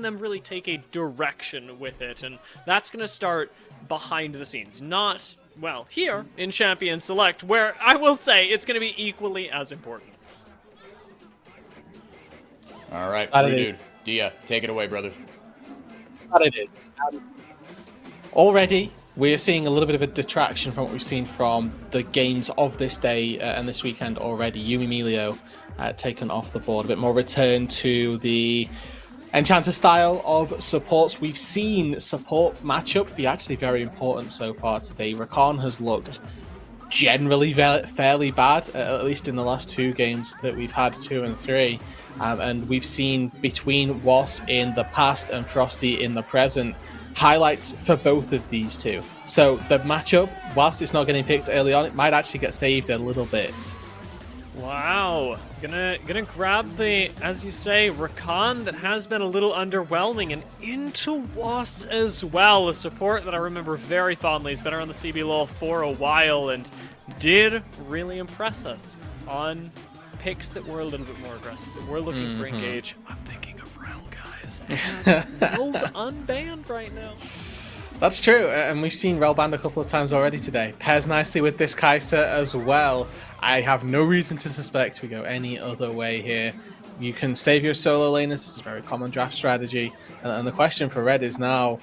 them really take a direction with it, and that's going to start behind the scenes, not, well, here in Champion Select, where I will say it's going to be equally as important. All right, dude. Dia, take it away, brother. That it is. Already, we're seeing a little bit of a detraction from what we've seen from the games of this day and this weekend already. Yumi Emilio taken off the board. A bit more return to the Enchanter style of supports. We've seen support matchup be actually very important so far today. Rakan has looked generally fairly bad, at least in the last two games that we've had, 2 and 3. And we've seen between Was in the past and Frosty in the present highlights for both of these two. So the matchup, whilst it's not getting picked early on, it might actually get saved a little bit. Wow, gonna grab the, as you say, Rakan that has been a little underwhelming, and into Was as well, a support that I remember very fondly. He's been around the CBLOL for a while and did really impress us on picks that were a little bit more aggressive, that were looking for engage. I'm thinking of Rel, guys. And Rel's unbanned right now. That's true, and we've seen Rel banned a couple of times already today. Pairs nicely with this Kai'Sa as well. I have no reason to suspect we go any other way here. You can save your solo laners. This is a very common draft strategy. And the question for Red is now,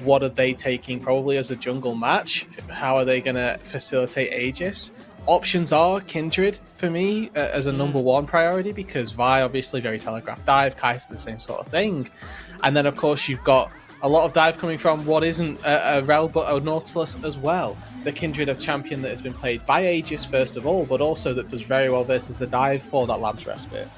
what are they taking probably as a jungle match? How are they going to facilitate Aegis? Options are Kindred for me as a number one priority, because Vi obviously very telegraph dive, Kai'Sa the same sort of thing. And then of course you've got a lot of dive coming from what isn't a Rel but a Nautilus as well. The Kindred of champion that has been played by Aegis first of all, but also that does very well versus the dive for that Lab's Respite.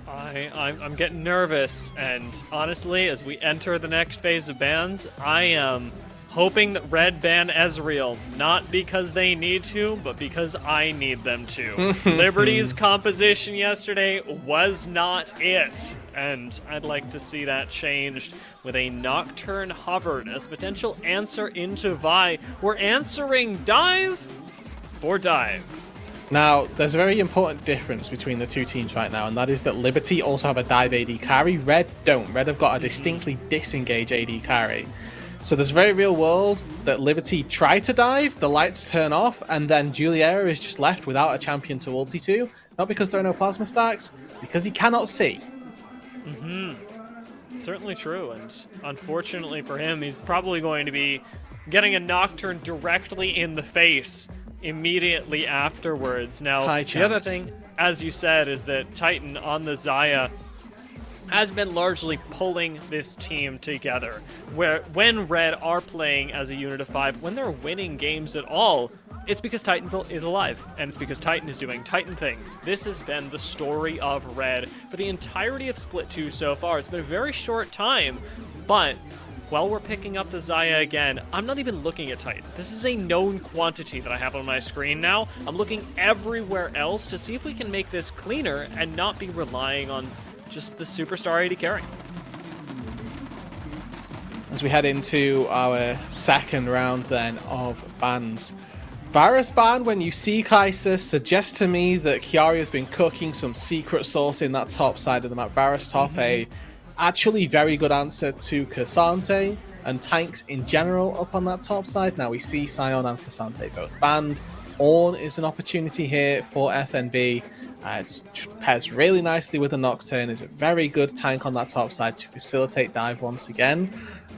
I'm getting nervous, and honestly, as we enter the next phase of bans, I am hoping that Red ban Ezreal, not because they need to, but because I need them to. Liberty's composition yesterday was not it, and I'd like to see that changed with a Nocturne hovered as a potential answer into Vi. We're answering dive for dive. Now, there's a very important difference between the two teams right now, and that is that Liberty also have a dive AD carry. Red don't. Red have got a distinctly disengage AD carry. So there's a very real world that Liberty try to dive, the lights turn off, and then Juliera is just left without a champion to ulti to. Not because there are no plasma stacks, because he cannot see. Certainly true, and unfortunately for him, he's probably going to be getting a Nocturne directly in the face immediately afterwards. Now, the other thing, as you said, is that Titan on the Xayah has been largely pulling this team together, where when Red are playing as a unit of 5, when they're winning games at all, it's because Titan is alive, and it's because Titan is doing Titan things. This has been the story of Red for the entirety of Split 2 so far. It's been a very short time, but while we're picking up the Xayah again, I'm not even looking at Titan. This is a known quantity that I have on my screen now. I'm looking everywhere else to see if we can make this cleaner and not be relying on just the superstar AD carry. As we head into our second round then of bans. Varus ban, when you see Kai'Sa, suggests to me that Kiaria's been cooking some secret sauce in that top side of the map. Varus top a actually very good answer to Cassante and tanks in general up on that top side. Now we see Sion and Cassante both banned. Ornn is an opportunity here for FNB. It pairs really nicely with a Nocturne. Is a very good tank on that top side to facilitate dive once again.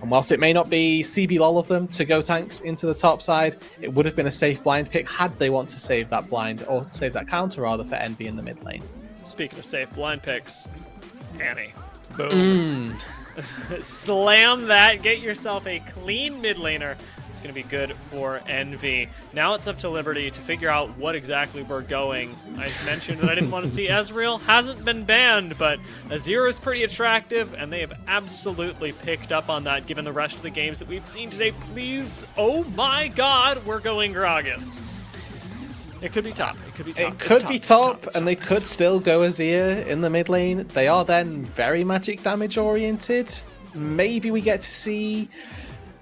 And whilst it may not be CBLOL of them to go tanks into the top side, it would have been a safe blind pick had they want to save that blind, or save that counter rather, for Envy in the mid lane. Speaking of safe blind picks, Annie. Boom. Slam that, get yourself a clean mid laner. It's going to be good for Envy. Now it's up to Liberty to figure out what exactly we're going. I mentioned that I didn't want to see Ezreal. Hasn't been banned, but Azir is pretty attractive, and they have absolutely picked up on that given the rest of the games that we've seen today. Please, oh my god, we're going Gragas. It could be top. It could be top. It could be top, and they could still go Azir in the mid lane. They are then very magic damage oriented. Maybe we get to see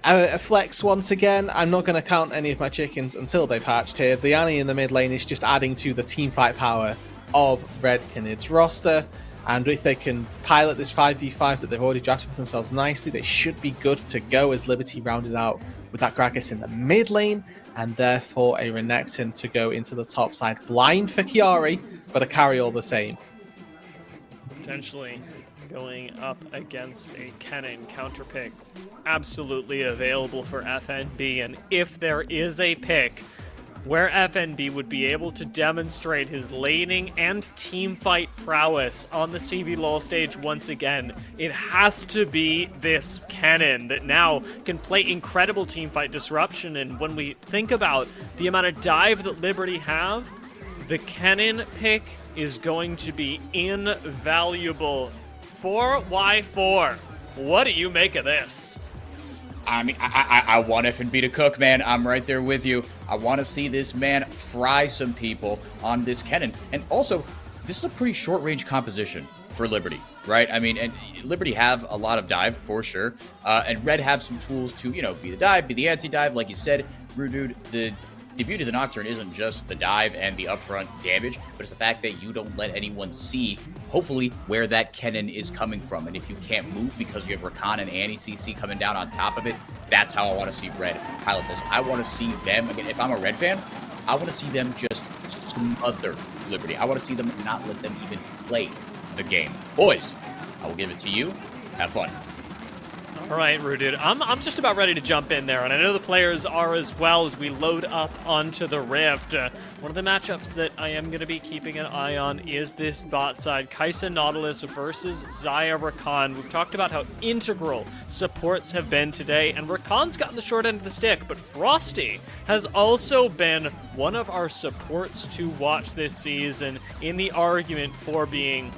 a flex once again. I'm not going to count any of my chickens until they've hatched here. The Annie in the mid lane is just adding to the team fight power of Red Canids roster. And if they can pilot this 5v5 that they've already drafted for themselves nicely, they should be good to go as Liberty rounded out with that Gragas in the mid lane, and therefore a Renekton to go into the top side. Blind for Chiari, but a carry all the same. Potentially going up against a Kennen counter pick. Absolutely available for FNB, and if there is a pick where FNB would be able to demonstrate his laning and teamfight prowess on the CBLOL stage once again, it has to be this Kennen that now can play incredible teamfight disruption. And when we think about the amount of dive that Liberty have, the Kennen pick is going to be invaluable. 4x4. What do you make of this? I mean, I want FNB to cook, man. I'm right there with you. I want to see this man fry some people on this Kennen. And also, this is a pretty short-range composition for Liberty, right? I mean, and Liberty have a lot of dive, for sure. And Red have some tools to, you know, be the dive, be the anti-dive. Like you said, Rude, the beauty of the Nocturne isn't just the dive and the upfront damage, but it's the fact that you don't let anyone see, hopefully, where that Kennen is coming from. And if you can't move because you have Rakan and Anti-CC coming down on top of it, that's how I want to see Red pilot this. I want to see them, again, if I'm a Red fan, I want to see them just smother Liberty. I want to see them not let them even play the game. Boys, I will give it to you. Have fun. All right, Rude, I'm just about ready to jump in there, and I know the players are as well as we load up onto the Rift. One of the matchups that I am going to be keeping an eye on is this bot side, Kai'Sa Nautilus versus Xayah Rakan. We've talked about how integral supports have been today, and Rakan's gotten the short end of the stick, but Frosty has also been one of our supports to watch this season in the argument for being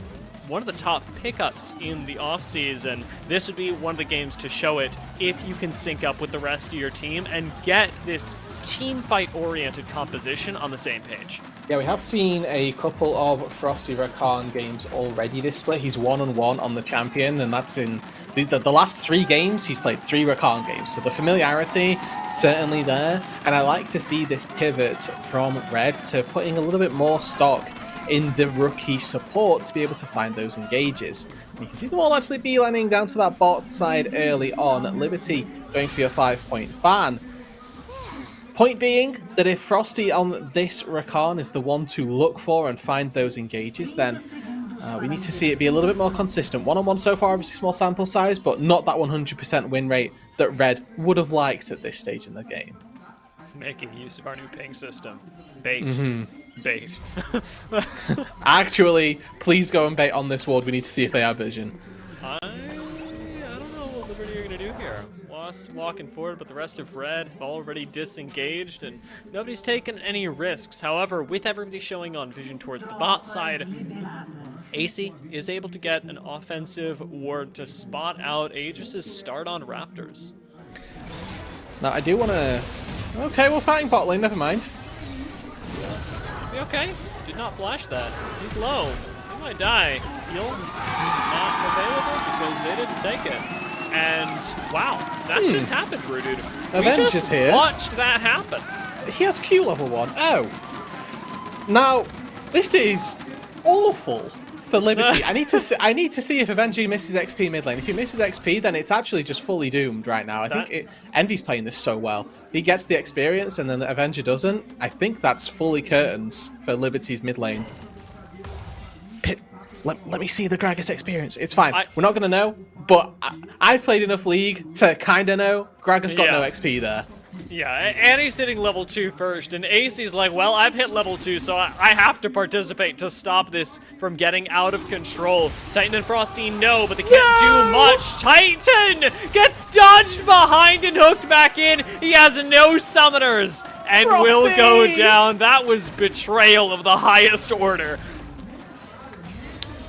one of the top pickups in the offseason. This would be one of the games to show it if you can sync up with the rest of your team and get this team fight oriented composition on the same page. Yeah, we have seen a couple of Frosty Rakan games already this split. He's 1-on-1 on the champion, and that's in the last 3 games. He's played 3 Rakan games, so the familiarity certainly there. And I like to see this pivot from Red to putting a little bit more stock in the rookie support to be able to find those engages. And you can see them all actually beelining down to that bot side early on. Liberty going for your 5-point fan. Point being that if Frosty on this Rakan is the one to look for and find those engages, then we need to see it be a little bit more consistent. 1-on-1 so far, obviously small sample size, but not that 100% win rate that Red would have liked at this stage in the game. Making use of our new ping system. Bait. Bait. Actually, please go and bait on this ward. We need to see if they have vision. I don't know what Liberty are going to do here. Lost walking forward, but the rest of Red have already disengaged, and nobody's taken any risks. However, with everybody showing on vision towards the bot side, AC is able to get an offensive ward to spot out Aegis' start on Raptors. Now, I do want to... Okay, we're fighting bot lane, never mind. Yes. Be okay. Did not flash that. He's low. He might die. Heal not available because they didn't take it. And wow, that just happened, Rude. Avenge is here. Watched that happen. He has Q level 1. Oh. Now, this is awful for Liberty. I need to see if Avenger misses XP mid lane. If he misses XP, then it's actually just fully doomed right now. I think Envy's playing this so well. He gets the experience and then the Avenger doesn't. I think that's fully curtains for Liberty's mid lane. Pit, let me see the Gragas experience. It's fine. We're not going to know, but I've played enough League to kind of know. Gragas got no XP there. Yeah, Annie's hitting level 2 first, and AC's like, well, I've hit level 2, so I have to participate to stop this from getting out of control. Titan and Frosty, no, but they can't do much. Titan gets dodged behind and hooked back in. He has no summoners and will go down. That was betrayal of the highest order.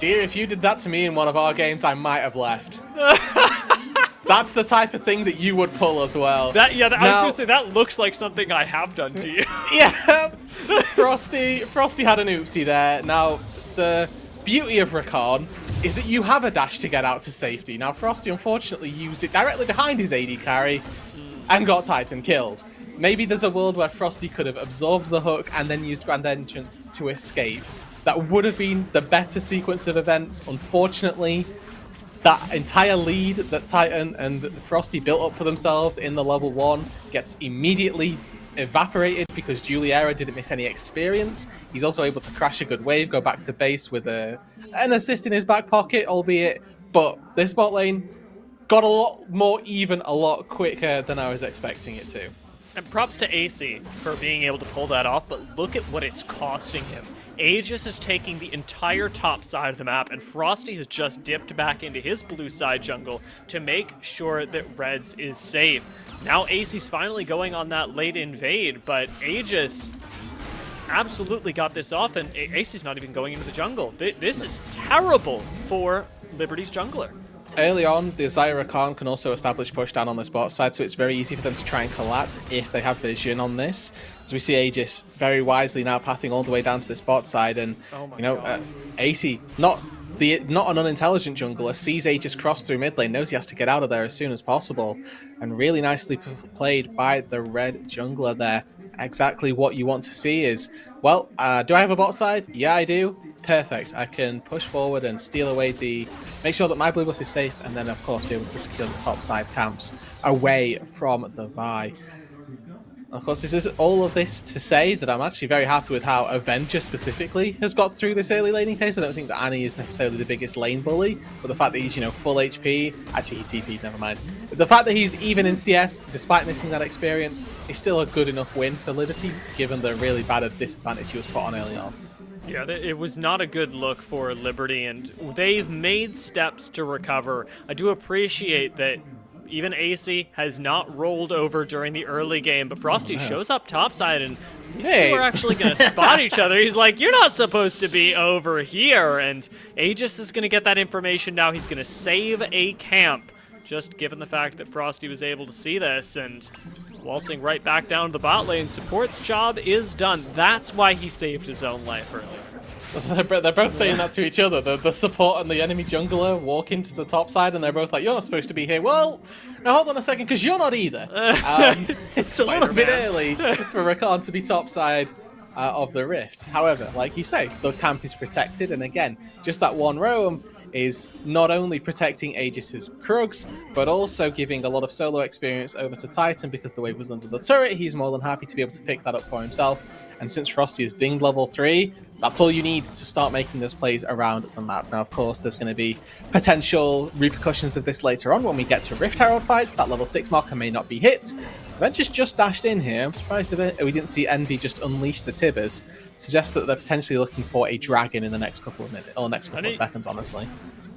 Dear, if you did that to me in one of our games, I might have left. That's the type of thing that you would pull as well. I was going to say, that looks like something I have done to you. Yeah, Frosty had an oopsie there. Now, the beauty of Rakan is that you have a dash to get out to safety. Now, Frosty unfortunately used it directly behind his AD carry and got Titan killed. Maybe there's a world where Frosty could have absorbed the hook and then used Grand Entrance to escape. That would have been the better sequence of events. Unfortunately, that entire lead that Titan and Frosty built up for themselves in the level 1 gets immediately evaporated because Juliera didn't miss any experience. He's also able to crash a good wave, go back to base with an assist in his back pocket, albeit, but this bot lane got a lot more even a lot quicker than I was expecting it to. And props to AC for being able to pull that off, but look at what it's costing him. Aegis is taking the entire top side of the map, and Frosty has just dipped back into his blue side jungle to make sure that Reds is safe. Now AC's finally going on that late invade, but Aegis absolutely got this off, and AC's not even going into the jungle. This is terrible for Liberty's jungler. Early on, the Zyra Khan can also establish push down on the bot side, so it's very easy for them to try and collapse if they have vision on this. As we see Aegis very wisely now pathing all the way down to this bot side, and AC, not an unintelligent jungler, sees Aegis cross through mid lane, knows he has to get out of there as soon as possible, and really nicely played by the red jungler there. Exactly what you want to see is, well, do I have a bot side? Yeah, I do. Perfect. I can push forward and steal away make sure that my blue buff is safe, and then of course be able to secure the top side camps away from the Vi. Of course, this is all of this to say that I'm actually very happy with how Avenger specifically has got through this early laning phase. I don't think that Annie is necessarily the biggest lane bully, but the fact that he's, full HP, actually he TP'd, never mind. The fact that he's even in CS, despite missing that experience, is still a good enough win for Liberty, given the really bad disadvantage he was put on early on. Yeah, it was not a good look for Liberty, and they've made steps to recover. I do appreciate that even AC has not rolled over during the early game, but Frosty shows up topside, and these two are actually going to spot each other. He's like, you're not supposed to be over here, and Aegis is going to get that information now. He's going to save a camp, just given the fact that Frosty was able to see this, and waltzing right back down to the bot lane. Support's job is done. That's why he saved his own life earlier. They're both saying that to each other. The support and the enemy jungler walk into the top side, and they're both like, you're not supposed to be here. Well, now hold on a second, because you're not either. It's a little bit early for Rakan to be top side of the Rift. However, like you say, the camp is protected, and again, just that one roam is not only protecting Aegis's Krugs, but also giving a lot of solo experience over to Titan, because the wave was under the turret. He's more than happy to be able to pick that up for himself. And since Frosty is dinged level 3, that's all you need to start making those plays around the map. Now, of course, there's going to be potential repercussions of this later on when we get to Rift Herald fights. That level 6 marker may not be hit. Avenger's just dashed in here. I'm surprised we didn't see Envy just unleash the Tibbers. Suggests that they're potentially looking for a dragon in the next couple of minutes, or next couple of seconds, honestly.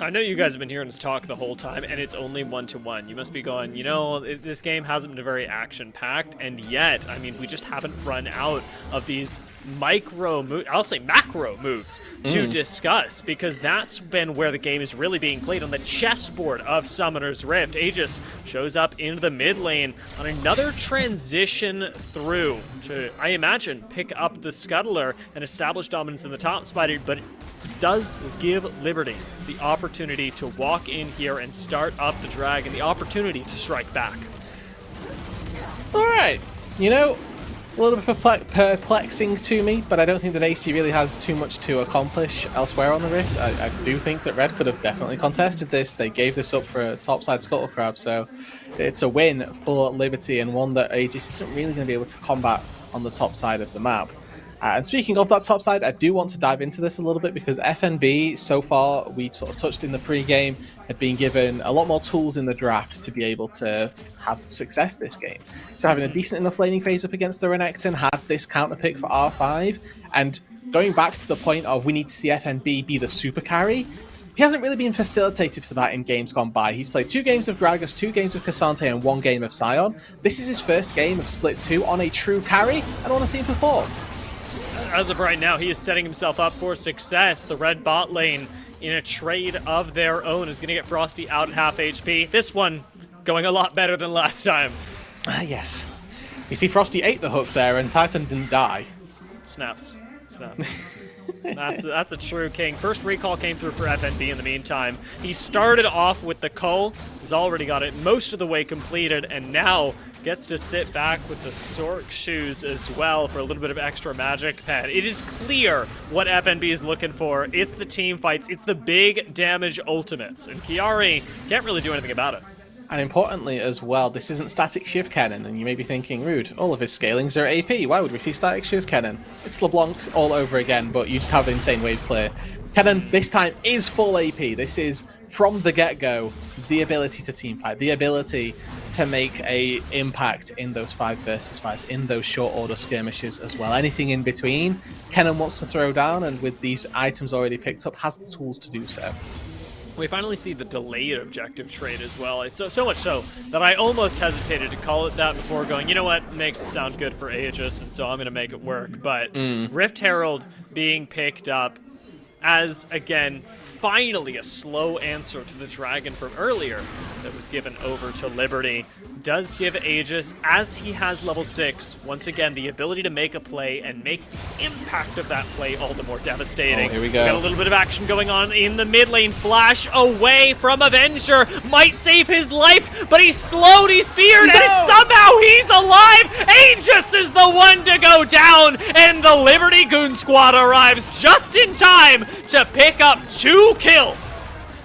I know you guys have been hearing us talk the whole time, and it's only 1-1. You must be going, this game hasn't been very action-packed, and yet, I mean, we just haven't run out of these macro moves to discuss, because that's been where the game is really being played, on the chessboard of Summoner's Rift. Aegis shows up into the mid lane on another transition through to, I imagine, pick up the Scuttler and establish dominance in the top spot, but it does give Liberty the opportunity to walk in here and start up the dragon, the opportunity to strike back. Alright, a little bit perplexing to me, but I don't think that AC really has too much to accomplish elsewhere on the Rift. I do think that Red could have definitely contested this. They gave this up for a topside Scuttle Crab, so it's a win for Liberty, and one that Aegis isn't really going to be able to combat on the top side of the map. And speaking of that top side, I do want to dive into this a little bit, because FNB, so far, we sort of touched in the pre-game, had been given a lot more tools in the draft to be able to have success this game. So having a decent enough laning phase up against the Renekton, had this counter pick for R5, and going back to the point of we need to see FNB be the super carry, he hasn't really been facilitated for that in games gone by. He's played 2 games of Gragas, 2 games of Cassante, and 1 game of Sion. This is his first game of Split 2 on a true carry, and I want to see him perform. As of right now, he is setting himself up for success. The red bot lane, in a trade of their own, is going to get Frosty out at half HP. This one going a lot better than last time. Yes. You see, Frosty ate the hook there, and Titan didn't die. Snaps. That's a true king. First recall came through for FNB in the meantime. He started off with the cull. He's already got it most of the way completed, and now gets to sit back with the Sork shoes as well for a little bit of extra magic pad. It is clear what FNB is looking for. It's the team fights. It's the big damage ultimates. And Chiari can't really do anything about it. And importantly as well, this isn't static shiv cannon, and you may be thinking, rude, all of his scalings are AP, why would we see static shiv cannon? It's LeBlanc all over again, but you just have insane wave clear. Cannon this time is full AP. This is, from the get-go, the ability to teamfight, the ability to make a impact in those 5 versus 5s, in those short order skirmishes as well. Anything in between, Kennen wants to throw down, and with these items already picked up, has the tools to do so. We finally see the delayed objective trade as well. So much so that I almost hesitated to call it that before going, you know what, makes it sound good for Aegis, and so I'm going to make it work. But Rift Herald being picked up as, again, finally a slow answer to the Dragon from earlier that was given over to Liberty does give Aegis, as he has level 6, once again, the ability to make a play and make the impact of that play all the more devastating. Oh, here we go. Got a little bit of action going on in the mid lane. Flash away from Avenger. Might save his life, but he's slowed, he's feared, and somehow he's alive! Aegis is the one to go down, and the Liberty Goon Squad arrives just in time to pick up 2 kills.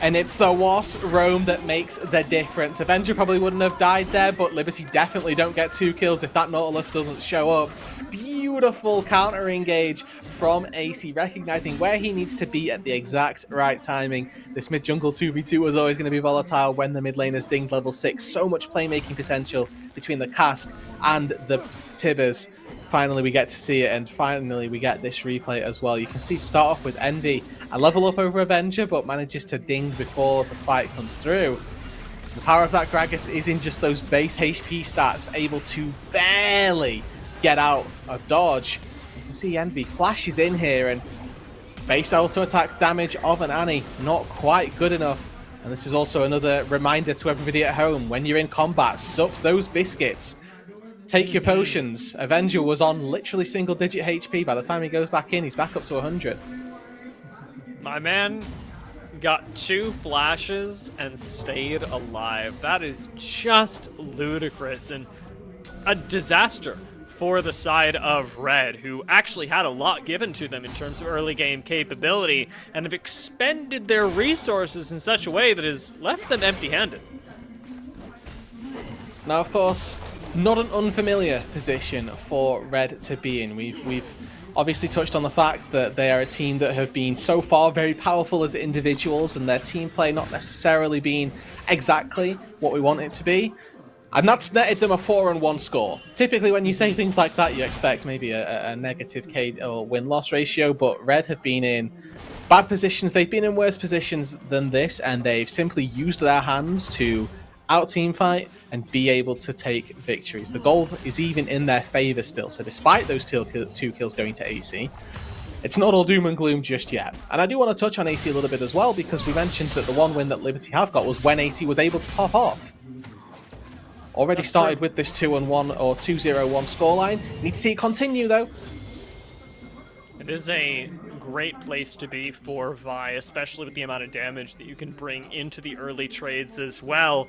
And it's the Wasp roam that makes the difference. Avenger probably wouldn't have died there, but Liberty definitely don't get 2 kills if that Nautilus doesn't show up. Beautiful counter engage from AC, recognizing where he needs to be at the exact right timing. This mid jungle 2v2 was always going to be volatile when the mid laners dinged level 6. So much playmaking potential between the Cask and the Tibbers. Finally we get to see it, and finally we get this replay as well. You can see start off with Envy, a level up over Avenger, but manages to ding before the fight comes through. The power of that Gragas is in just those base HP stats, able to barely get out of dodge. You can see Envy flashes in here, and base auto attack damage of an Annie, not quite good enough. And this is also another reminder to everybody at home, when you're in combat, suck those biscuits. Take your potions. Avenger was on literally single-digit HP. By the time he goes back in, he's back up to 100. My man got 2 flashes and stayed alive. That is just ludicrous and a disaster for the side of Red, who actually had a lot given to them in terms of early game capability and have expended their resources in such a way that has left them empty-handed. Now, of course, not an unfamiliar position for Red to be in. We've obviously touched on the fact that they are a team that have been so far very powerful as individuals, and their team play not necessarily being exactly what we want it to be. And that's netted them a 4-1 score. Typically when you say things like that, you expect maybe a negative K or win-loss ratio, but Red have been in bad positions. They've been in worse positions than this, and they've simply used their hands to out-team fight and be able to take victories. The gold is even in their favor still, so despite those 2 kills going to AC, it's not all doom and gloom just yet. And I do want to touch on AC a little bit as well, because we mentioned that the one win that Liberty have got was when AC was able to pop off. Already started with this 2-1 or 2-0-1 scoreline. Need to see it continue though. It is a great place to be for Vi, especially with the amount of damage that you can bring into the early trades as well.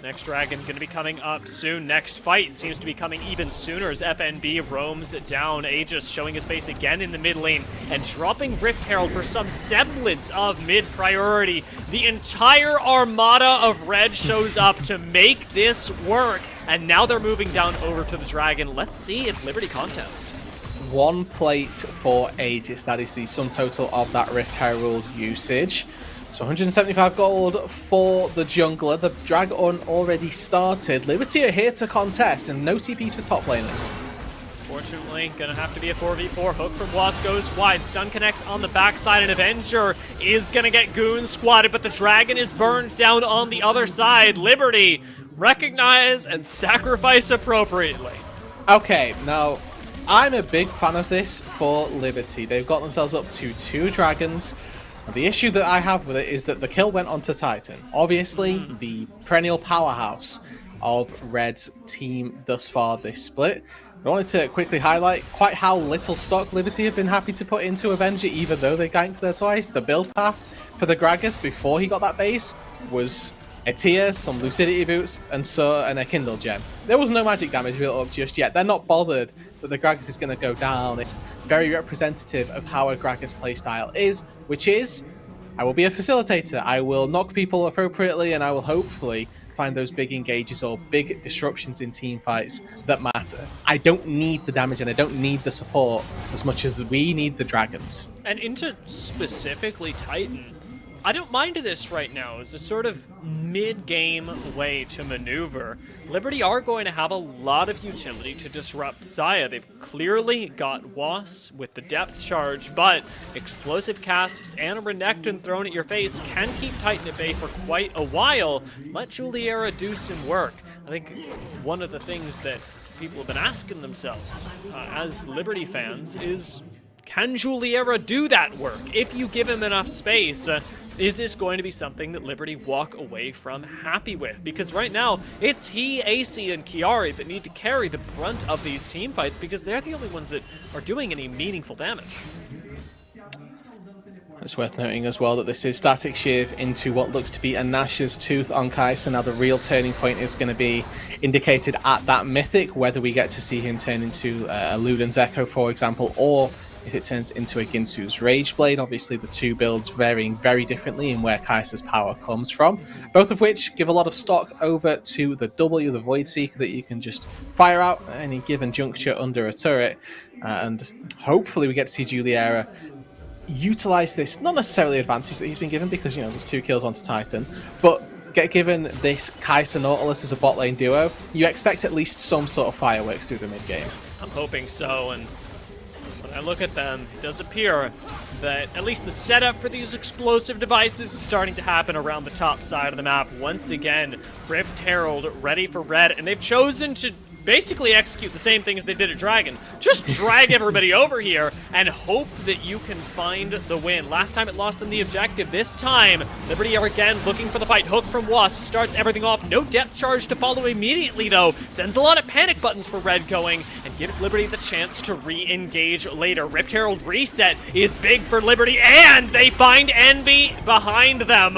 Next Dragon going to be coming up soon. Next fight seems to be coming even sooner as FNB roams down. Aegis showing his face again in the mid lane and dropping Rift Herald for some semblance of mid priority. The entire armada of Red shows up to make this work, and now they're moving down over to the Dragon. Let's see if Liberty contest. 1 plate for Aegis. That is the sum total of that Rift Herald usage. So 175 gold for the jungler. The Dragon already started. Liberty are here to contest, and no TPs for top laners. Fortunately, gonna have to be a 4v4. Hook from Wasp goes wide. Stun connects on the backside, and Avenger is gonna get goon squatted, but the Dragon is burned down on the other side. Liberty recognize and sacrifice appropriately. Okay, now I'm a big fan of this for Liberty. They've got themselves up to 2 dragons. The issue that I have with it is that the kill went onto Titan. Obviously, the perennial powerhouse of Red's team thus far this split. I wanted to quickly highlight quite how little stock Liberty have been happy to put into Avenger, even though they ganked there twice. The build path for the Gragas before he got that base was a tier, some Lucidity boots, and a Kindle gem. There was no magic damage built up just yet. They're not bothered that the Gragas is going to go down. It's very representative of how a Gragas playstyle is, which is, I will be a facilitator. I will knock people appropriately, and I will hopefully find those big engages or big disruptions in team fights that matter. I don't need the damage and I don't need the support as much as we need the dragons. And into specifically Titan, I don't mind this right now as a sort of mid-game way to maneuver. Liberty are going to have a lot of utility to disrupt Xayah. They've clearly got Wasps with the depth charge, but explosive casts and a Renekton thrown at your face can keep Titan at bay for quite a while. Let Juliera do some work. I think one of the things that people have been asking themselves as Liberty fans is, can Juliera do that work? If you give him enough space, is this going to be something that Liberty walk away from happy with? Because right now, it's he, AC, and Chiari that need to carry the brunt of these team fights because they're the only ones that are doing any meaningful damage. It's worth noting as well that this is Static Shiv into what looks to be a Nash's Tooth on Kai'Sa. Now the real turning point is going to be indicated at that Mythic, whether we get to see him turn into a Luden's Echo, for example, or if it turns into a Ginsu's Rageblade. Obviously the two builds varying very differently in where Kai'Sa's power comes from, both of which give a lot of stock over to the W, the Void Seeker, that you can just fire out at any given juncture under a turret, and hopefully we get to see Juliera utilize this, not necessarily advantage that he's been given because, you know, there's 2 kills onto Titan, but get given this Kai'Sa Nautilus as a bot lane duo, you expect at least some sort of fireworks through the mid game. I'm hoping so, and I look at them, it does appear that at least the setup for these explosive devices is starting to happen around the top side of the map. Once again, Rift Herald ready for red, and they've chosen to basically execute the same thing as they did at Dragon. Just drag everybody over here and hope that you can find the win. Last time it lost them the objective. This time, Liberty are again looking for the fight. Hook from Wasp starts everything off. No depth charge to follow immediately, though. Sends a lot of panic buttons for red going and gives Liberty the chance to re-engage later. Rift Herald reset is big for Liberty, and they find Envy behind them.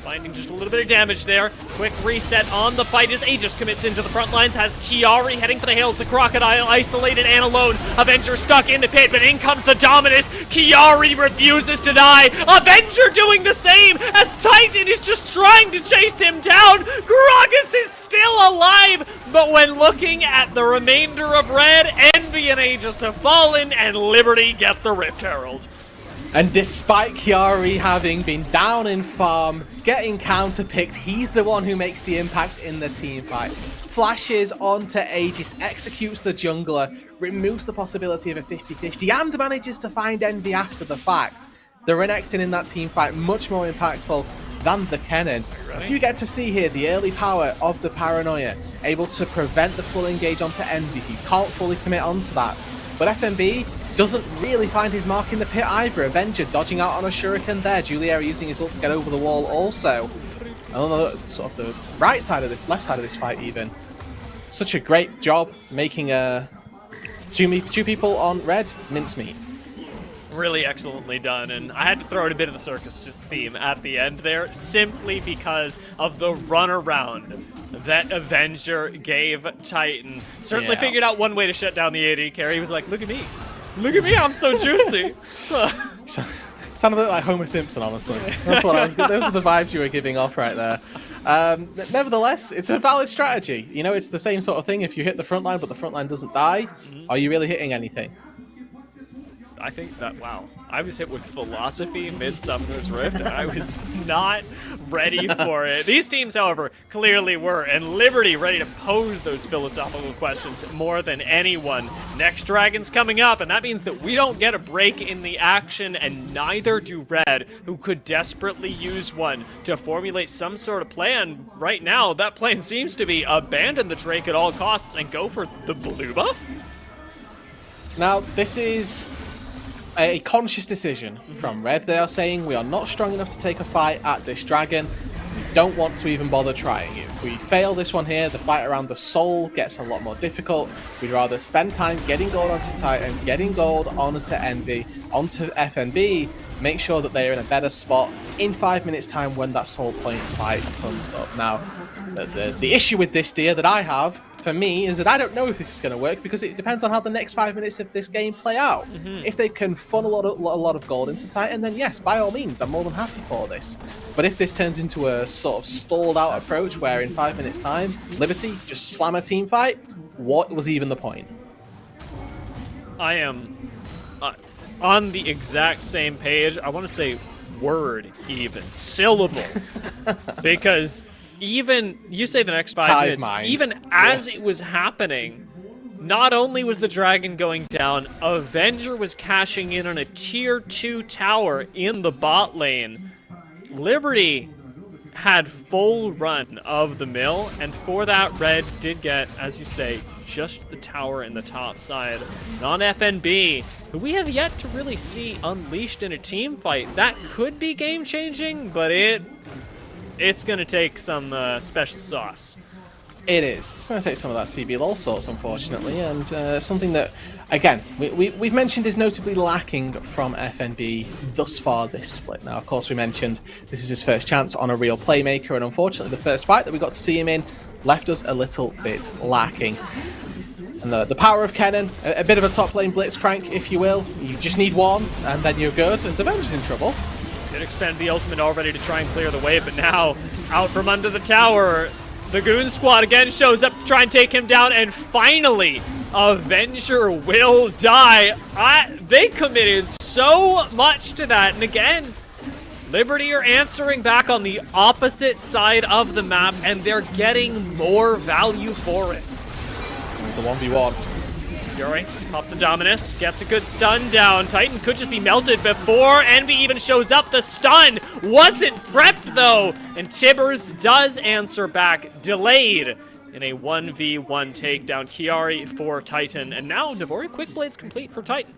Finding just a little bit of damage there. Quick reset on the fight as Aegis commits into the front lines. Has Chiari heading for the Hails. The Crocodile isolated and alone. Avenger stuck in the pit, but in comes the Dominus. Chiari refuses to die. Avenger doing the same as Titan is just trying to chase him down. Gragas is still alive, but when looking at the remainder of red, Envy and Aegis have fallen, and Liberty get the Rift Herald. And despite Chiari having been down in farm, getting counterpicked, he's the one who makes the impact in the team fight. Flashes onto Aegis, executes the jungler, removes the possibility of a 50-50, and manages to find Envy after the fact. The Renekton in that team fight, much more impactful than the Kennen. You get to see here the early power of the Paranoia, able to prevent the full engage onto Envy. He can't fully commit onto that. But FNB doesn't really find his mark in the pit either. Avenger dodging out on a shuriken there. Juliera using his ult to get over the wall also. And on the sort of the right side of this, left side of this fight even. Such a great job making two people on red mincemeat. Really excellently done, and I had to throw in a bit of the circus theme at the end there, simply because of the runaround that Avenger gave Titan. Certainly figured out one way to shut down the AD carry. He was like, look at me, I'm so juicy. Sounded a bit like Homer Simpson, honestly. That's what I was. Those are the vibes you were giving off right there. Nevertheless, it's a valid strategy. You know, it's the same sort of thing. If you hit the front line, but the front line doesn't die, are you really hitting anything? I think that, wow, I was hit with philosophy mid-Summoner's Rift, and I was not ready for it. These teams, however, clearly were, and Liberty ready to pose those philosophical questions more than anyone. Next Dragon's coming up, and that means that we don't get a break in the action, and neither do Red, who could desperately use one to formulate some sort of plan. Right now, that plan seems to be abandon the Drake at all costs and go for the blue buff? Now, this is a conscious decision from Red. They are saying we are not strong enough to take a fight at this dragon. We don't want to even bother trying it. If we fail this one here, the fight around the soul gets a lot more difficult. We'd rather spend time getting gold onto Titan, getting gold onto Envy, onto FNB, make sure that they are in a better spot in 5 minutes time when that soul point fight comes up. Now, the issue with this, dear, that I have, for me, is that I don't know if this is going to work because it depends on how the next 5 minutes of this game play out. If they can funnel a lot of gold into Titan, then yes, by all means, I'm more than happy for this. But if this turns into a sort of stalled out approach where in 5 minutes time, Liberty just slam a team fight, what was even the point? I am on the exact same page. I want to say word even, syllable, because even, you say the next 5 minutes, even as it was happening, not only was the dragon going down, Avenger was cashing in on a tier 2 tower in the bot lane. Liberty had full run of the mill, and for that, Red did get, as you say, just the tower in the top side. Non FNB, who we have yet to really see unleashed in a team fight. That could be game-changing, but it's going to take some special sauce. It is. It's going to take some of that CBLOL sauce, unfortunately, and something that, again, we've mentioned is notably lacking from FNB thus far this split. Now, of course, we mentioned this is his first chance on a real playmaker, and unfortunately, the first fight that we got to see him in left us a little bit lacking. And the power of Kennen, a bit of a top lane blitzcrank, if you will. You just need one, and then you're good. As Avenger's in trouble. Did expend the ultimate already to try and clear the way, but now, out from under the tower, the Goon Squad again shows up to try and take him down, and finally, Avenger will die. They committed so much to that, and again, Liberty are answering back on the opposite side of the map, and they're getting more value for it. The 1v1. Fury, pop the Dominus, gets a good stun down. Titan could just be melted before Envy even shows up. The stun wasn't prepped though, and Tibbers does answer back, delayed in a 1v1 takedown. Kiari for Titan, and now Devori Quickblade's complete for Titan.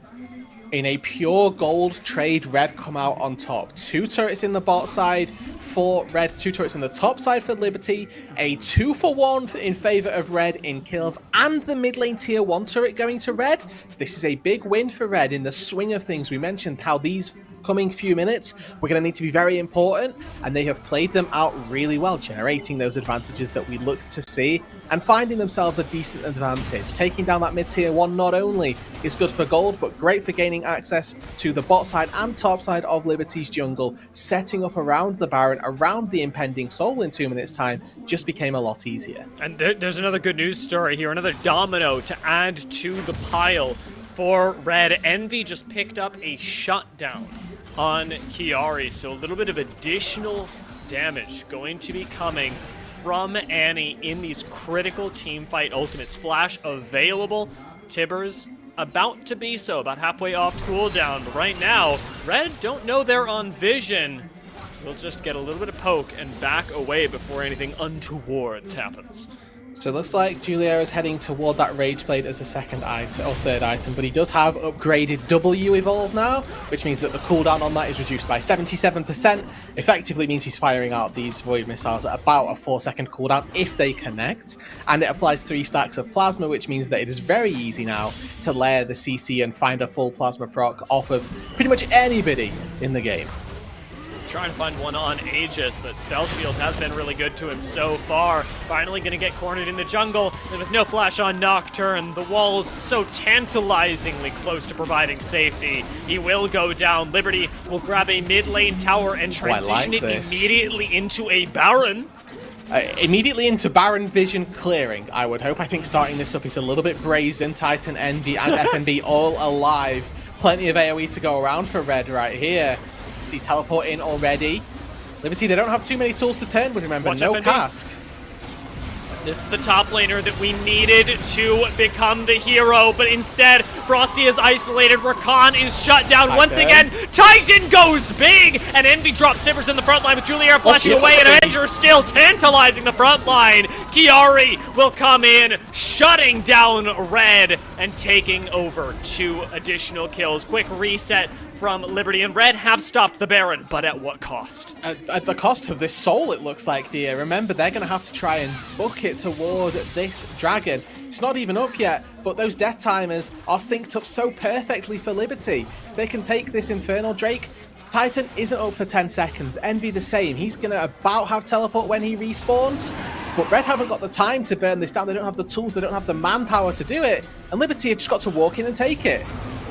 In a pure gold trade, Red come out on top. 2 turrets in the bot side for Red, 2 turrets in the top side for Liberty, a 2-for-1 in favor of Red in kills, and the mid lane tier 1 turret going to Red. This is a big win for Red in the swing of things. We mentioned how these coming few minutes we're going to need to be very important, and they have played them out really well, generating those advantages that we looked to see and finding themselves a decent advantage. Taking down that mid-tier 1 not only is good for gold, but great for gaining access to the bot side and top side of Liberty's jungle. Setting up around the Baron, around the impending soul in 2 minutes time just became a lot easier. And there's another good news story here, another domino to add to the pile for Red. Envy just picked up a shutdown on Kiari, so a little bit of additional damage going to be coming from Annie in these critical team fight ultimates. Flash available. Tibbers about to be so, about halfway off cooldown. But right now, Red don't know they're on vision. We'll just get a little bit of poke and back away before anything untowards happens. So it looks like Juliera is heading toward that Rage Blade as a second item, or third item, but he does have upgraded W evolve now, which means that the cooldown on that is reduced by 77%. Effectively means he's firing out these Void missiles at about a 4-second cooldown if they connect, and it applies 3 stacks of Plasma, which means that it is very easy now to layer the CC and find a full Plasma proc off of pretty much anybody in the game. Trying to find one on Aegis, but Spell Shield has been really good to him so far. Finally going to get cornered in the jungle, and with no flash on Nocturne, the wall is so tantalizingly close to providing safety. He will go down. Liberty will grab a mid lane tower and transition it immediately into a Baron. Immediately into Baron vision clearing, I would hope. I think starting this up is a little bit brazen. Titan, Envy, and FNB all alive. Plenty of AoE to go around for Red right here. See teleport in already. Liberty, they don't have too many tools to turn, but remember, no cask. This is the top laner that we needed to become the hero, but instead, Frosty is isolated. Rakan is shut down once again. Titan goes big, and Envy drops Tibbers in the front line with Juliera flashing away, and Avenger still tantalizing the front line. Kiari will come in, shutting down Red and taking over 2 additional kills. Quick reset from Liberty, and Red have stopped the Baron, but at what cost? At the cost of this soul, it looks like, dear. Remember, they're going to have to try and book it toward this dragon. It's not even up yet, but those death timers are synced up so perfectly for Liberty. They can take this Infernal Drake. Titan isn't up for 10 seconds. Envy the same. He's going to about have teleport when he respawns. But Red haven't got the time to burn this down. They don't have the tools. They don't have the manpower to do it. And Liberty have just got to walk in and take it.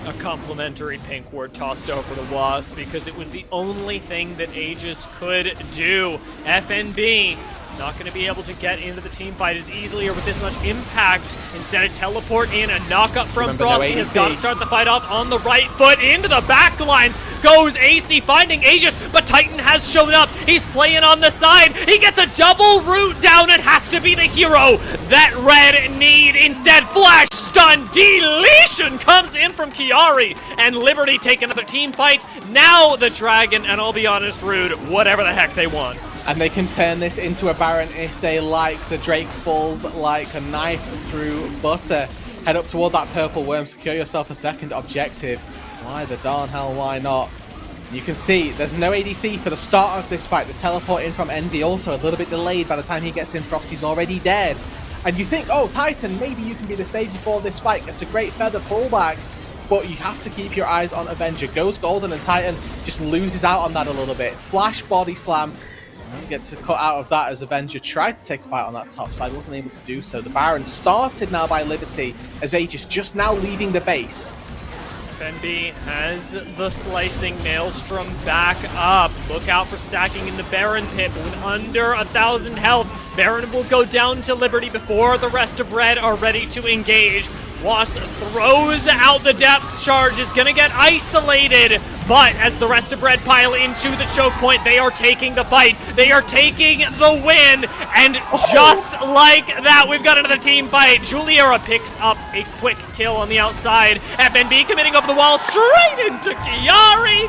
A complimentary pink ward tossed over to Wasp because it was the only thing that Aegis could do. FNB not going to be able to get into the team fight as easily or with this much impact. Instead, a teleport in, a knock up from Frosty has got to start the fight off on the right foot. Into the back lines goes AC, finding Aegis, but Titan has shown up. He's playing on the side. He gets a double root down. It has to be the hero that Red need. Instead, flash stun deletion comes in from Chiari, and Liberty take another team fight. Now the Dragon, and I'll be honest, Rude, whatever the heck they want. And they can turn this into a Baron if they like. The Drake falls like a knife through butter. Head up toward that purple worm. Secure yourself a second objective. Why the darn hell, why not? You can see there's no ADC for the start of this fight. The teleport in from Envy also a little bit delayed. By the time he gets in, Frosty's already dead. And you think, oh, Titan, maybe you can be the savior for this fight. Gets a great feather pullback. But you have to keep your eyes on Avenger. Goes golden, and Titan just loses out on that a little bit. Flash body slam. Gets cut out of that as Avenger tried to take a fight on that top side, wasn't able to do so. The Baron started now by Liberty as Aegis just now leaving the base. FNB has the slicing Maelstrom back up. Look out for stacking in the Baron pit, but with under 1,000 health, Baron will go down to Liberty before the rest of Red are ready to engage. Wasp throws out the depth charge, is going to get isolated, but as the rest of Red pile into the choke point, they are taking the fight. They are taking the win, and just like that, we've got another team fight. Juliera picks up a quick kill on the outside. FNB committing over the wall straight into Chiari.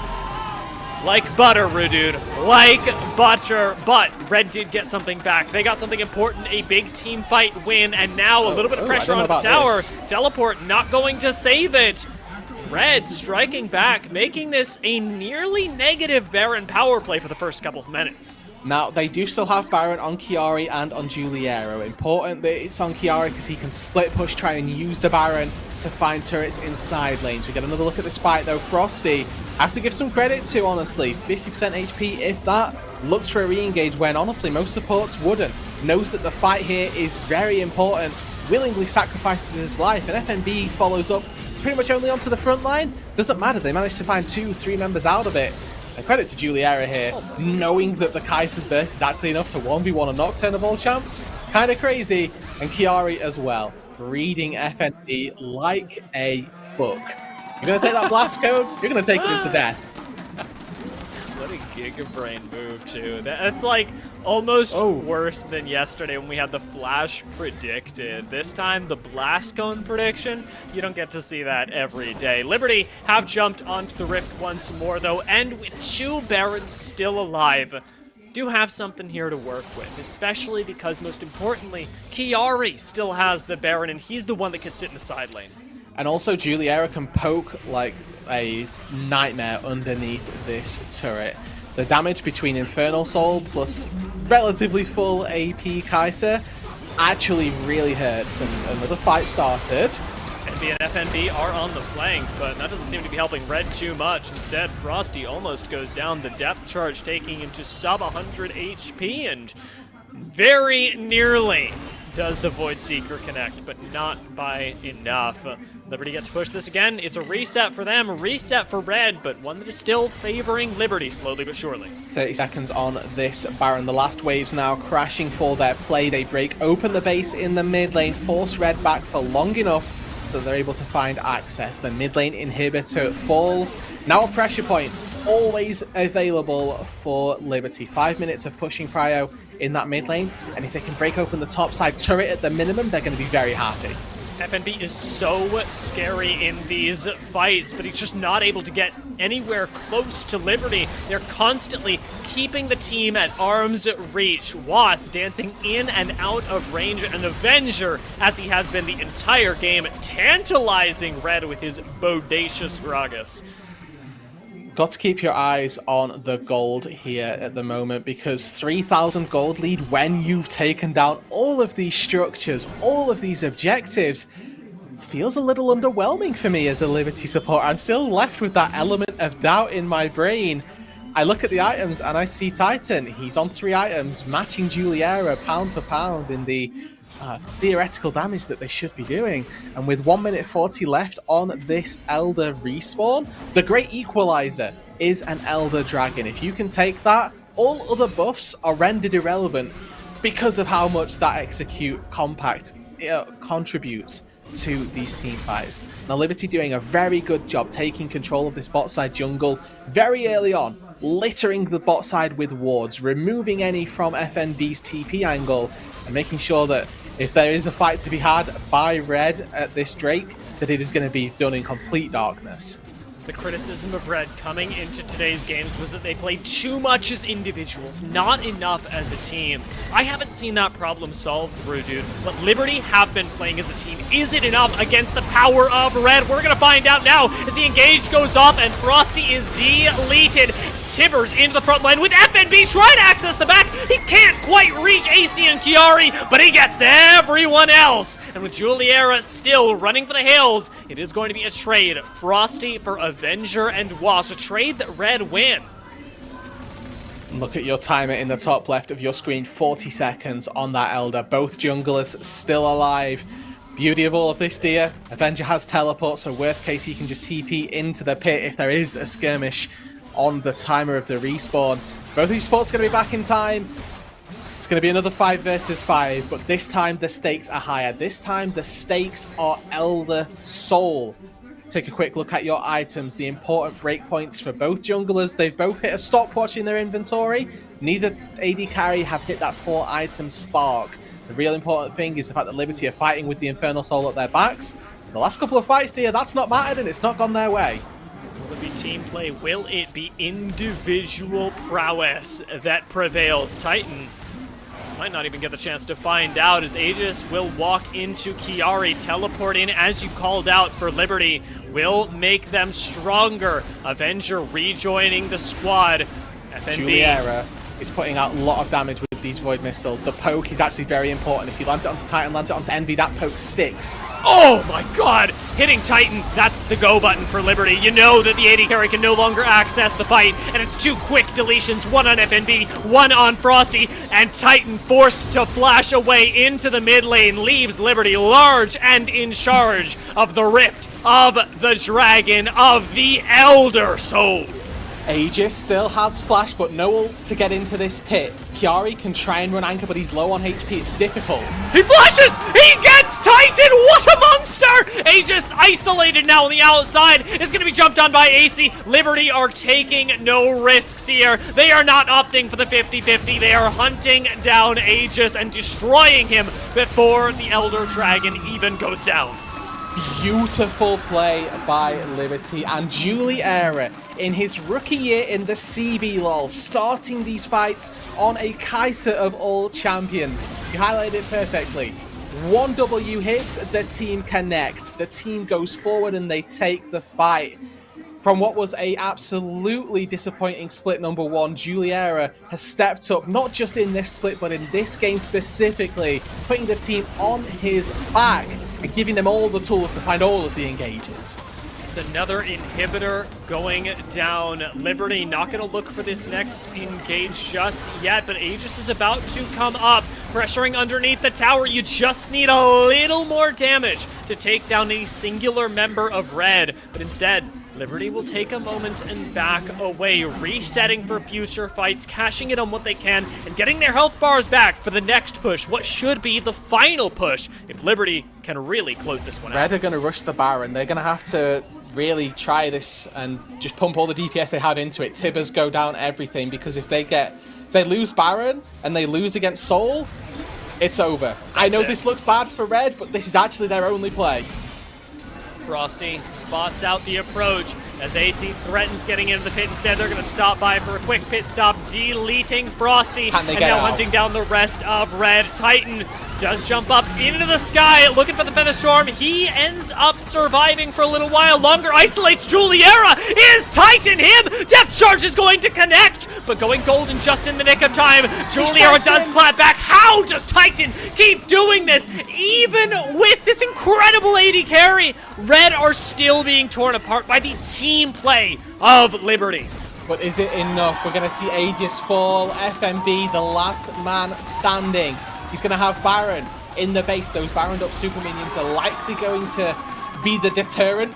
Like butter, Rudude. Like butter. But Red did get something back. They got something important, a big team fight win, and now a little bit of pressure on the tower. This. Teleport not going to save it. Red striking back, making this a nearly negative Baron power play for the first couple of minutes. Now, they do still have Baron on Chiari and on Juliera. Important that it's on Chiari because he can split push, try and use the Baron to find turrets inside lanes. We get another look at this fight, though. Frosty, I have to give some credit to, honestly. 50% HP, if that. Looks for a re-engage when, honestly, most supports wouldn't. Knows that the fight here is very important. Willingly sacrifices his life, and FNB follows up pretty much only onto the front line. Doesn't matter, they managed to find 2-3 members out of it. And credit to Juliera here, knowing that the Kaiser's Burst is actually enough to 1v1 a Nocturne of all champs. Kind of crazy. And Chiari as well, reading FNB like a book. You're going to take that blast code, you're going to take it into death. What a Giga Brain move, too. That's like almost worse than yesterday when we had the Flash predicted. This time, the Blast Cone prediction, you don't get to see that every day. Liberty have jumped onto the Rift once more, though, and with 2 Barons still alive, do have something here to work with, especially because, most importantly, Chiari still has the Baron, and he's the one that can sit in the side lane. And also, Juliera can poke like a nightmare underneath this turret. The damage between Infernal Soul plus relatively full AP Kaiser actually really hurts. And another fight started. Envy and FNB are on the flank, but that doesn't seem to be helping Red too much. Instead, Frosty almost goes down. The depth charge taking him to sub 100 HP, and very nearly does the Void Seeker connect, but not by enough. Liberty gets to push this again. It's a reset for them, a reset for Red, but one that is still favoring Liberty slowly but surely. 30 seconds on this Baron. The last waves now crashing for their play. They break open the base in the mid lane, force Red back for long enough so they're able to find access. The mid lane inhibitor falls. Now a pressure point, always available for Liberty. 5 minutes of pushing prio in that mid lane, and if they can break open the top side turret at the minimum, they're going to be very happy. FNB is so scary in these fights, but he's just not able to get anywhere close to Liberty. They're constantly keeping the team at arm's reach. Wasp dancing in and out of range, an Avenger, as he has been the entire game, tantalizing Red with his bodacious Gragas. got to keep your eyes on the gold here at the moment, because 3,000 gold lead when you've taken down all of these structures, all of these objectives, feels a little underwhelming for me as a Liberty supporter. I'm still left with that element of doubt in my brain. I look at the items and I see Titan. He's on 3 items, matching Juliera pound for pound in the theoretical damage that they should be doing. And with 1 minute 40 left on this Elder respawn, the great equalizer is an Elder Dragon. If you can take that, all other buffs are rendered irrelevant because of how much that execute compact contributes to these team fights. Now Liberty doing a very good job taking control of this bot side jungle very early on, littering the bot side with wards, removing any from FNB's TP angle, and making sure that if there is a fight to be had by Red at this Drake, that it is going to be done in complete darkness. The criticism of Red coming into today's games was that they played too much as individuals, not enough as a team. I haven't seen that problem solved, Dude. But Liberty have been playing as a team. Is it enough against the power of Red? We're going to find out now as the engage goes off and Frosty is deleted. Tibbers into the front line with FNB trying to access the back. He can't quite reach AC and Chiari, but he gets everyone else. And with Juliera still running for the hills, it is going to be a trade. Frosty for Avenger and Wasp. A trade that Red win. Look at your timer in the top left of your screen. 40 seconds on that Elder. Both junglers still alive. Beauty of all of this, dear. Avenger has teleport, so worst case he can just TP into the pit if there is a skirmish on the timer of the respawn. Both of these spots are going to be back in time. It's going to be another 5 versus 5, but this time the stakes are higher. This time the stakes are Elder Soul. Take a quick look at your items, the important breakpoints for both junglers. They've both hit a stopwatch in their inventory. Neither AD carry have hit that 4-item spark. The real important thing is the fact that Liberty are fighting with the Infernal Soul at their backs. The last couple of fights, dear, that's not mattered and it's not gone their way. Will it be team play? Will it be individual prowess that prevails? Titan might not even get the chance to find out, as Aegis will walk into Chiari, teleport in as you called out for Liberty, will make them stronger. Avenger rejoining the squad. FNB. Juliera is putting out a lot of damage with these Void Missiles. The poke is actually very important. If you land it onto Titan, land it onto Envy, that poke sticks. Oh my god! Hitting Titan, that's the go button for Liberty. You know that the AD carry can no longer access the fight, and it's 2 quick deletions, 1 on FNB, 1 on Frosty, and Titan forced to flash away into the mid lane, leaves Liberty large and in charge of the Rift, of the Dragon, of the Elder Soul. Aegis still has Splash, but no ult to get into this pit. Chiari can try and run Anchor, but he's low on HP. It's difficult. He flashes! He gets Titan! What a monster! Aegis isolated now on the outside is going to be jumped on by AC. Liberty are taking no risks here. They are not opting for the 50-50. They are hunting down Aegis and destroying him before the Elder Dragon even goes down. Beautiful play by Liberty, and Juliera in his rookie year in the CBLOL, starting these fights on a Kaiser of all champions. You highlighted it perfectly. 1 W hits, the team connects, the team goes forward and they take the fight. From what was a absolutely disappointing split number 1, Juliera has stepped up, not just in this split, but in this game specifically, putting the team on his back and giving them all the tools to find all of the engages. It's another inhibitor going down. Liberty not going to look for this next engage just yet, but Aegis is about to come up, pressuring underneath the tower. You just need a little more damage to take down a singular member of Red, but instead, Liberty will take a moment and back away, resetting for future fights, cashing in on what they can, and getting their health bars back for the next push, what should be the final push, if Liberty can really close this one out. Red are going to rush the Baron. They're going to have to really try this and just pump all the DPS they have into it. Tibbers go down everything, because if they lose Baron and they lose against Soul, it's over. I know this looks bad for Red, but this is actually their only play. Frosty spots out the approach as AC threatens getting into the pit. Instead, they're going to stop by for a quick pit stop, deleting Frosty, and now hunting down the rest of Red. Titan does jump up into the sky, looking for the Feather Storm. He ends up surviving for a little while longer. Isolates Juliera. Is Titan him? Death Charge is going to connect, but going golden just in the nick of time. Juliera does clap back. How does Titan keep doing this? Even with this incredible AD carry, Red are still being torn apart by the team play of Liberty. But is it enough? We're going to see Aegis fall. FNB, the last man standing. He's going to have Baron in the base. Those Baroned up super minions are likely going to be the deterrent.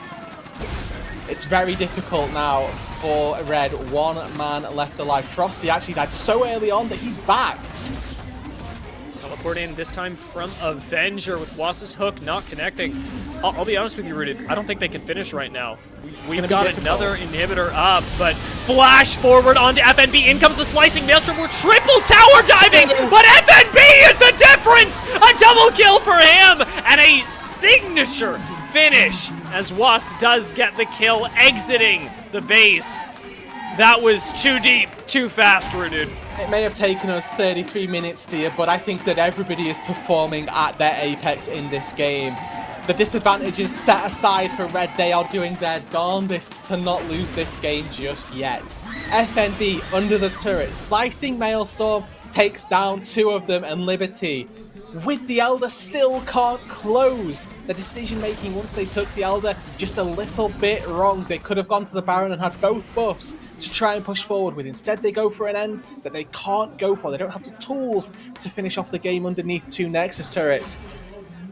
It's very difficult now for Red. One man left alive. Frosty actually died so early on that he's back. Teleport in this time from Avenger with Wass's hook not connecting. I'll be honest with you, Rooted. I don't think they can finish right now. We've got another inhibitor up, but flash forward onto FNB. In comes the slicing maelstrom. We're triple tower diving, but FNB is the difference. A double kill for him and a signature finish as Was does get the kill, exiting the base. That was too deep, too fast, Rooted. It may have taken us 33 minutes, dear, but I think that everybody is performing at their apex in this game. The disadvantages set aside for Red, they are doing their darndest to not lose this game just yet. FNB under the turret, slicing Maelstrom, takes down 2 of them, and Liberty, with the Elder, still can't close. The decision making once they took the Elder, just a little bit wrong. They could have gone to the Baron and had both buffs to try and push forward with. Instead, they go for an end that they can't go for. They don't have the tools to finish off the game underneath 2 Nexus turrets.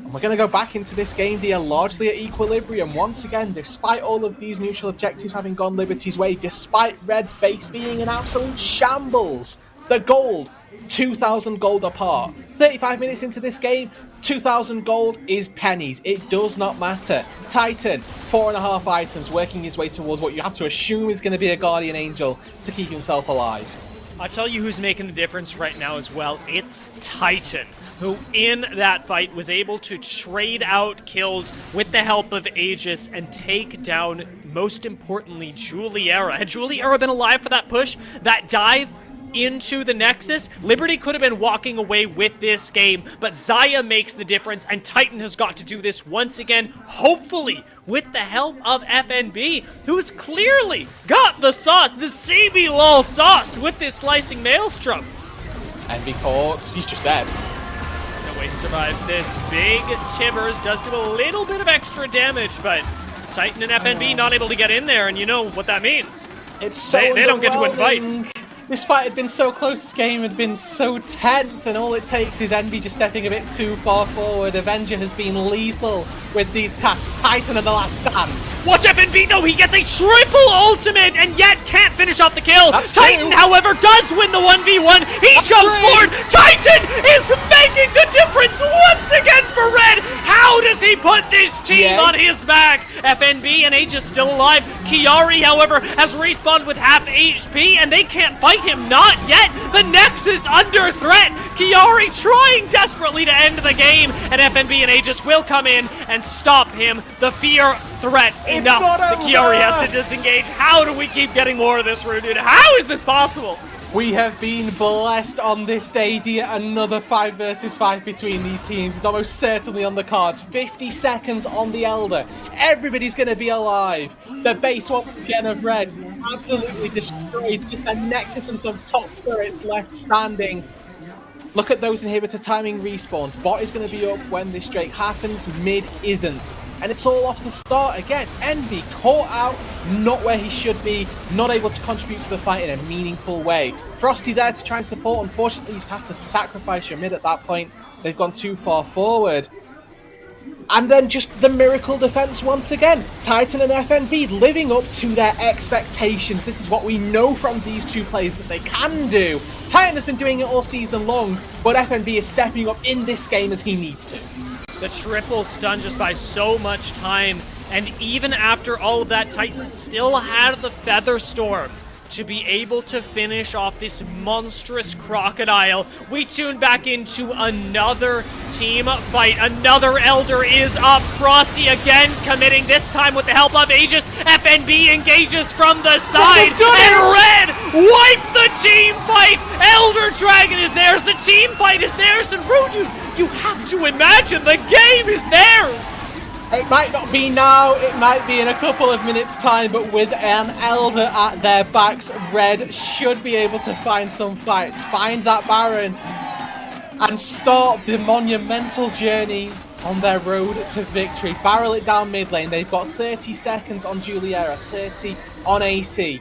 And we're going to go back into this game, dear, largely at equilibrium. Once again, despite all of these neutral objectives having gone Liberty's way, despite Red's base being an absolute shambles, the gold, 2,000 gold apart. 35 minutes into this game, 2,000 gold is pennies. It does not matter. Titan, 4.5 items, working his way towards what you have to assume is going to be a Guardian Angel to keep himself alive. I'll tell you who's making the difference right now as well. It's Titan, who in that fight was able to trade out kills with the help of Aegis and take down, most importantly, Juliera. Had Juliera been alive for that push, that dive into the Nexus, Liberty could have been walking away with this game, but Xayah makes the difference, and Titan has got to do this once again, hopefully with the help of FNB, who's clearly got the sauce, the CBLOL sauce, with this slicing Maelstrom. Envy caught, he's just dead. No way he survives this. Big Chivers does do a little bit of extra damage, but Titan and FNB not able to get in there, and you know what that means. It's so they don't get to invite. This fight had been so close, this game had been so tense, and all it takes is Envy just stepping a bit too far forward. Avenger has been lethal with these casts. Titan in the last stand. Watch FNB though, he gets a triple ultimate and yet can't finish off the kill. That's Titan, true. However, does win the 1v1. He jumps forward. Titan is making the difference once again for Red. How does he put this team on his back? FNB and Aegis still alive. Kiari, however, has respawned with half HP and they can't fight him. Not yet. The Nexus under threat. Kiari trying desperately to end the game, and FNB and Aegis will come in and stop him. The fear threat enough that Kiari has to disengage. How do we keep getting more of this, Rooted? How is this possible? We have been blessed on this day, dear. Another 5 versus 5 between these teams is almost certainly on the cards. 50 seconds on the Elder. Everybody's going to be alive. The base once again of Red absolutely destroyed. Just a Nexus and some top turrets left standing. Look at those inhibitor timing respawns. Bot is going to be up when this Drake happens. Mid isn't. And it's all off the start again. Envy caught out, not where he should be, not able to contribute to the fight in a meaningful way. Frosty there to try and support. Unfortunately, you just have to sacrifice your mid at that point. They've gone too far forward. And then just the miracle defense once again. Titan and FNB living up to their expectations. This is what we know from these two players that they can do. Titan has been doing it all season long, but FNB is stepping up in this game as he needs to. The triple stun just buys so much time, and even after all of that, Titan still had the Feather Storm to be able to finish off this monstrous crocodile. We tune back into another team fight. Another Elder is up. Frosty again committing, this time with the help of Aegis. FNB engages from the side, and Red wipe the team fight. Elder Dragon is theirs. The team fight is theirs, and Rudu, You have to imagine the game is theirs! It might not be now, it might be in a couple of minutes' time, but with an Elder at their backs, Red should be able to find some fights, find that Baron, and start the monumental journey on their road to victory. Barrel it down mid lane. They've got 30 seconds on Juliera, 30 on AC.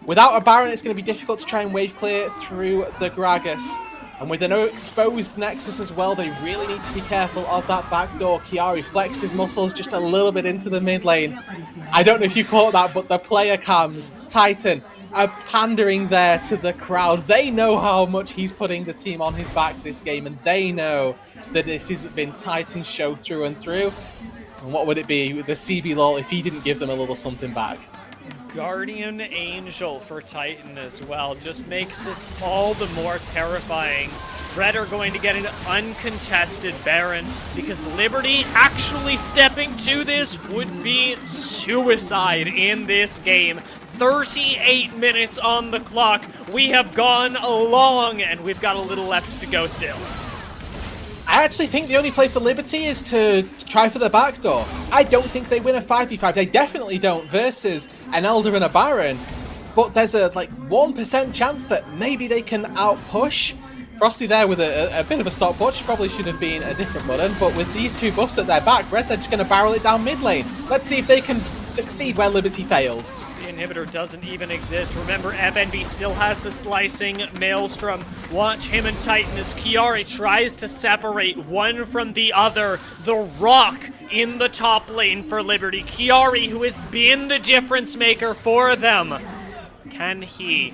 Without a Baron, it's going to be difficult to try and wave clear through the Gragas. And with an exposed Nexus as well, they really need to be careful of that back door. Chiari flexed his muscles just a little bit into the mid lane. I don't know if you caught that, but the player cams, Titan, are pandering there to the crowd. They know how much he's putting the team on his back this game, and they know that this has been Titan's show through and through. And what would it be with the CBLOL if he didn't give them a little something back? Guardian Angel for Titan as well just makes this all the more terrifying. Red are going to get an uncontested Baron because Liberty actually stepping to this would be suicide in this game. 38 minutes on the clock. We have gone long and we've got a little left to go still. I actually think the only play for Liberty is to try for the backdoor. I don't think they win a 5v5. They definitely don't versus an Elder and a Baron. But there's a 1% chance that maybe they can outpush. Frosty there with a bit of a stopwatch. Probably should have been a different button. But with these two buffs at their back, Red, they're just going to barrel it down mid lane. Let's see if they can succeed where Liberty failed. Inhibitor doesn't even exist. Remember, FNB still has the slicing Maelstrom. Watch him and Titan as Chiari tries to separate one from the other. The Rock in the top lane for Liberty. Chiari, who has been the difference maker for them. Can he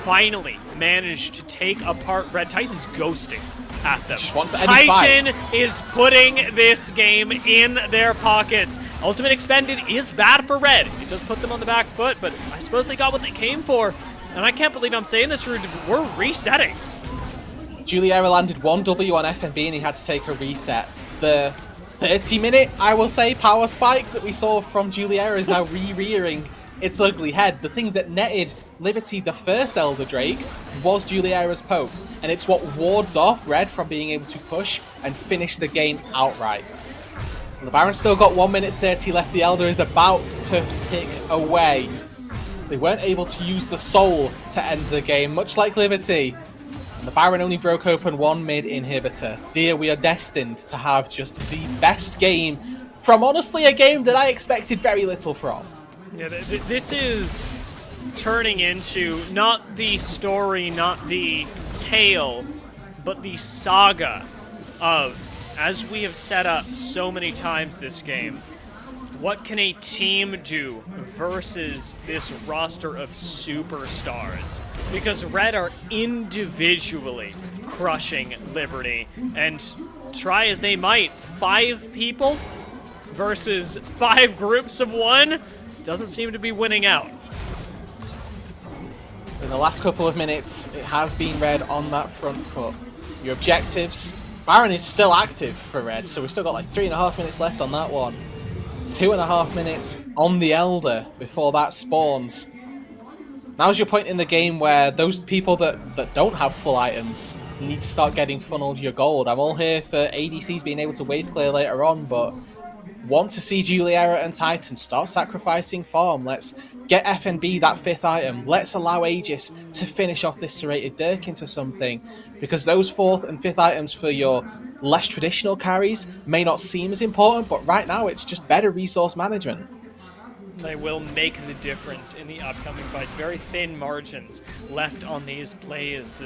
finally manage to take apart Red? Titan's ghosting at them. Just wants Titan is putting this game in their pockets. Ultimate expended is bad for Red. It does put them on the back foot, but I suppose they got what they came for. And I can't believe I'm saying this, Rude. We're resetting. Juliera landed one W on FNB and he had to take a reset. The 30-minute, I will say, power spike that we saw from Juliera is now rearing its ugly head. The thing that netted Liberty the first Elder Drake was Juliera's poke, and it's what wards off Red from being able to push and finish the game outright. The Baron's still got 1 minute 30 left. The Elder is about to tick away. So they weren't able to use the Soul to end the game, much like Liberty. And the Baron only broke open one mid inhibitor. Dear, we are destined to have just the best game from, honestly, a game that I expected very little from. Yeah, this is turning into not the story, not the tale, but the saga of, as we have set up so many times this game, what can a team do versus this roster of superstars? Because Red are individually crushing Liberty, and try as they might, 5 people versus 5 groups of 1 doesn't seem to be winning out. In the last couple of minutes, it has been Red on that front foot. Your objectives. Baron is still active for Red, so we've still got 3.5 minutes left on that one. 2.5 minutes on the Elder before that spawns. Now's your point in the game where those people that don't have full items, you need to start getting funneled your gold. I'm all here for ADCs being able to wave clear later on, but want to see Juliera and Titan start sacrificing farm. Let's get FNB that 5th item. Let's allow Aegis to finish off this serrated Dirk into something, because those 4th and 5th items for your less traditional carries may not seem as important, but right now it's just better resource management. They will make the difference in the upcoming fights. Very thin margins left on these plays.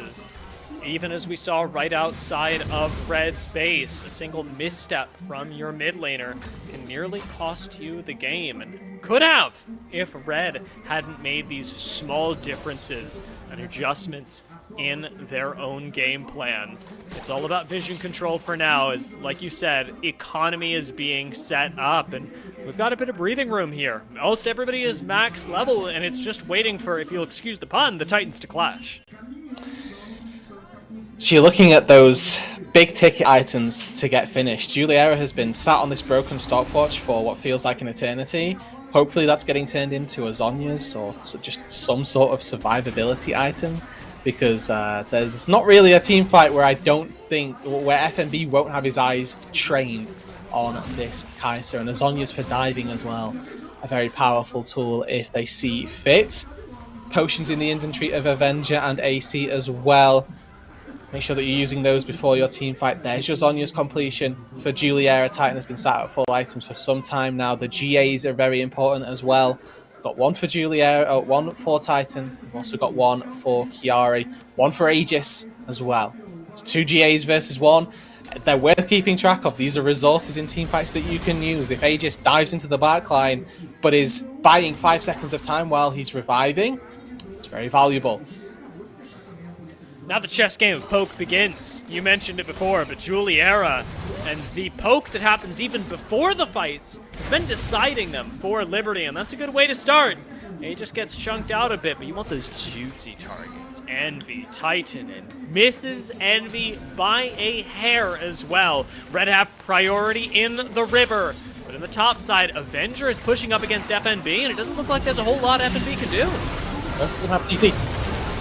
Even as we saw right outside of Red's base, a single misstep from your mid laner can nearly cost you the game, and could have if Red hadn't made these small differences and adjustments in their own game plan. It's all about vision control for now, as, like you said, economy is being set up, and we've got a bit of breathing room here. Most everybody is max level, and it's just waiting for, if you'll excuse the pun, the Titans to clash. So you're looking at those big ticket items to get finished. Juliera has been sat on this broken stopwatch for what feels like an eternity. Hopefully that's getting turned into a Zhonya's or just some sort of survivability item. because there's not really a team fight where I don't think, where FNB won't have his eyes trained on this Kai'Sa, and Azonya's for diving as well. A very powerful tool if they see fit. Potions in the inventory of Avenger and AC as well. Make sure that you're using those before your team fight. There's your Zonya's completion for Juliera. Titan has been sat at full items for some time now. The GAs are very important as well. Got one for Juliera, one for Titan. We've also got one for Chiari, one for Aegis as well. It's 2 GAs versus 1. They're worth keeping track of. These are resources in team fights that you can use. If Aegis dives into the backline but is buying 5 seconds of time while he's reviving, it's very valuable. Now the chess game of poke begins. You mentioned it before, but Juliera and the poke that happens even before the fights has been deciding them for Liberty, and that's a good way to start. It just gets chunked out a bit, but you want those juicy targets. Envy, Titan, and misses Envy by a hair as well. Red have priority in the river, but in the top side, Avenger is pushing up against FNB, and it doesn't look like there's a whole lot FNB can do. Doesn't have TP.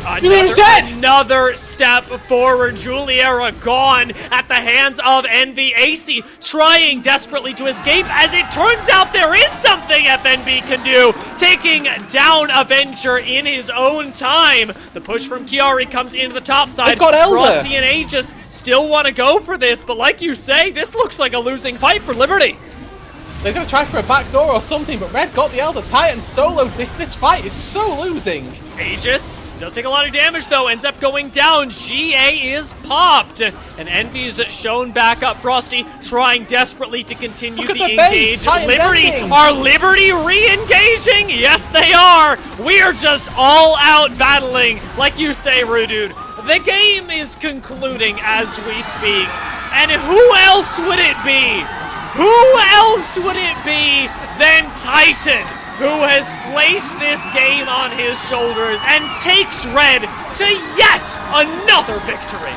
Another step forward. Juliera gone at the hands of Envy. AC trying desperately to escape. As it turns out, there is something FNB can do, taking down Avenger in his own time. The push from Chiari comes into the top side. Frosty and Aegis still want to go for this, but like you say, this looks like a losing fight for Liberty. They're going to try for a backdoor or something, but Red got the Elder Titan solo. This fight is so losing. Aegis does take a lot of damage, though, ends up going down. GA is popped, and Envy's shown back up. Frosty trying desperately to continue the engage. Liberty, are Liberty re-engaging? Yes, they are. We are just all out battling, like you say, Rudude. The game is concluding as we speak, and who else would it be? Who else would it be than Titan, who has placed this game on his shoulders and takes Red to yet another victory?